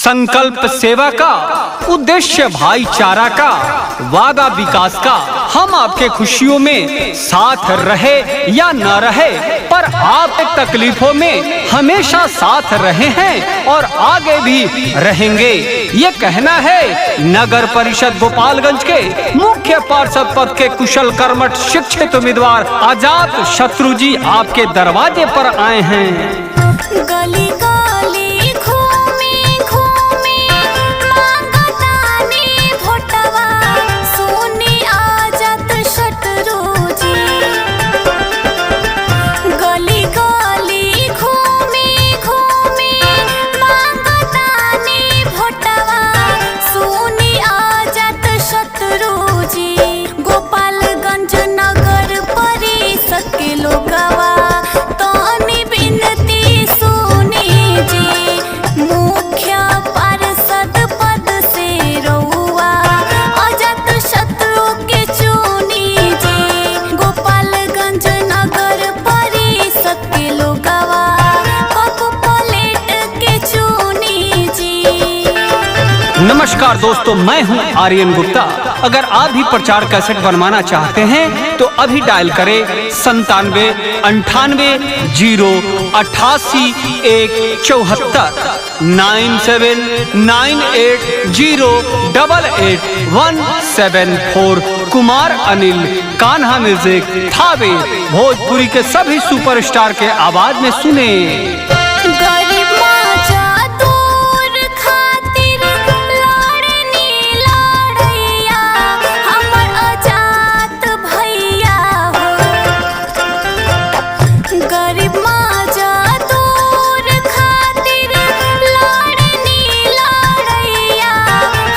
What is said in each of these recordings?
संकल्प सेवा का, उद्देश्य भाईचारा का, वादा विकास का। हम आपके खुशियों में साथ रहे या न रहे, पर आपके तकलीफों में हमेशा साथ रहे हैं और आगे भी रहेंगे। ये कहना है नगर परिषद गोपालगंज के मुख्य पार्षद पद के कुशल कर्मठ शिक्षित उम्मीदवार आजाद शत्रु जी आपके दरवाजे पर आए हैं। गली गली घूमी घूमी मांगतानी भोटवा, सुनी आजाद शत्रु जी। गली गली घूमी घूमी मांगतानी भोटवा, सुनी आजाद शत्रु जी। गोपालगंज नगर परिषद के लोगवा तनी बिनती सुनी जी। मुख्य पार्षद पद से रउआ अजात शत्रु के चुनी जी। गोपालगंज नगर परिषद के लोगवा कप प्लेट के चुनी जी। नमस्कार दोस्तों, मैं हूं आर्यन गुप्ता। अगर आप भी प्रचार कैसेट बनवाना चाहते हैं तो अभी डायल करें 97 98 0 88 1 74 97 98 0 88 174। कुमार अनिल, कान्हा म्यूजिक, थावे। भोजपुरी के सभी सुपरस्टार के आवाज में सुने। गरीब माजा दूर खातिर लड़नी लड़ैया, हमर आजाद भैया हो। गरीब माजा दूर खातिर लड़नी लड़ैया,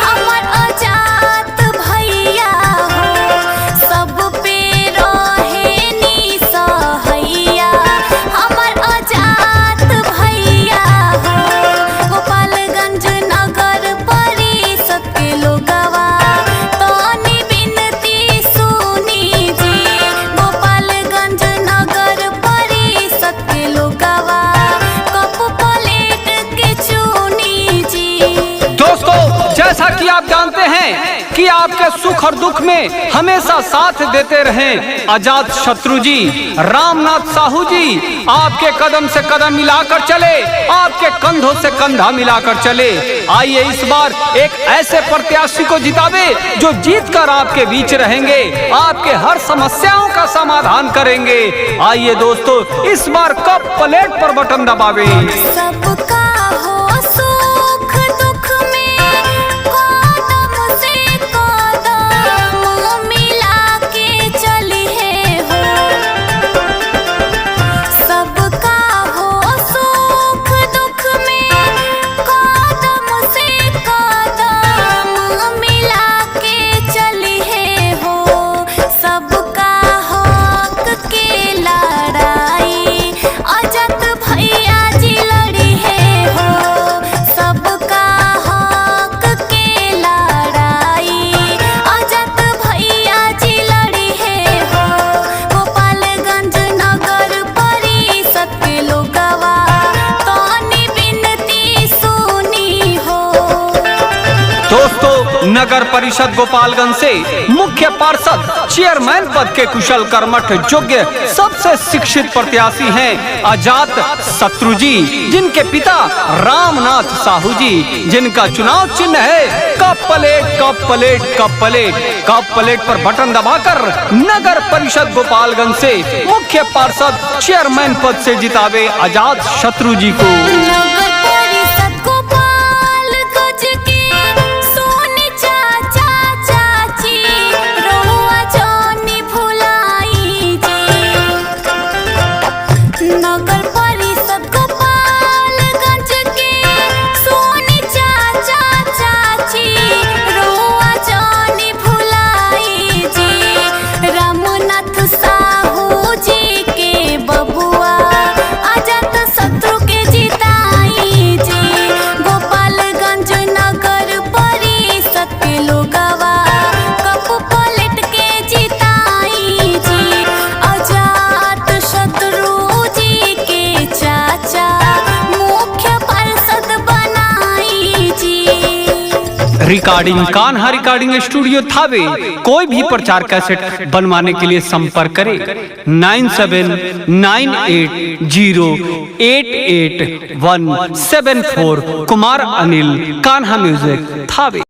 हमर आजाद भैया हो। सब पे रहे नी सहैया, हमर आजाद भैया हो। गोपालगंज नगर परिषद के लोगवा तनी बिनती सुनी जी। गोपालगंज नगर परिषद के लोगवा कप प्लेट के चुनी जी। दोस्तों, जैसा कि आप जानते हैं कि आपके सुख और दुख में हमेशा साथ देते रहें आजाद शत्रु जी, रामनाथ साहू जी आपके कदम से कदम मिलाकर चले, आपके कंधों से कंधा मिलाकर चले। आइए इस बार एक ऐसे प्रत्याशी को जितावे जो जीतकर आपके बीच रहेंगे, आपके हर समस्याओं का समाधान करेंगे। आइए दोस्तों, इस बार कप प्लेट पर बटन दबावे। सबका हो सुख दुख में कदम से कदम मिला के चली है हो। सबका हो सुख दुख में कदम से कदम मिला के चली है हो। सबका हक के लड़ाई अजात भैया जी लड़ी है हो। सबका हक के लड़ाई अजात भैया जी लड़ी है हो। गोपालगंज नगर परिषद के लोगवा तनी बिनती सुनी हो। दोस्तों, नगर परिषद गोपालगंज से मुख्य पार्षद चेयरमैन पद के कुशल कर्मठ योग्य सबसे शिक्षित प्रत्याशी हैं आजाद शत्रु जी, जिनके पिता रामनाथ साहू जी, जिनका चुनाव चिन्ह है cup plate cup plate cup plate. Cup plate पर बटन दबाकर नगर परिषद गोपालगंज से मुख्य पार्षद चेयरमैन पद से जितावे आजाद शत्रु जी को। नगर परिषद गोपालगंज के सोनी चाचा चाची, रहुआ जानी भुलाई जी। नगर परिषद गोपालगंज के सोनी चाचा चाची, रहुआ जानी भुलाई जी। रामनाथ साहू जी के बबुआ आजाद शत्रु के जिताई recording Kanha recording studio Thawe. कोई भी प्रचार कैसेट बनवाने के लिए संपर्क करें 9798088174 कुमार अनिल कान्हा म्यूजिक थावे।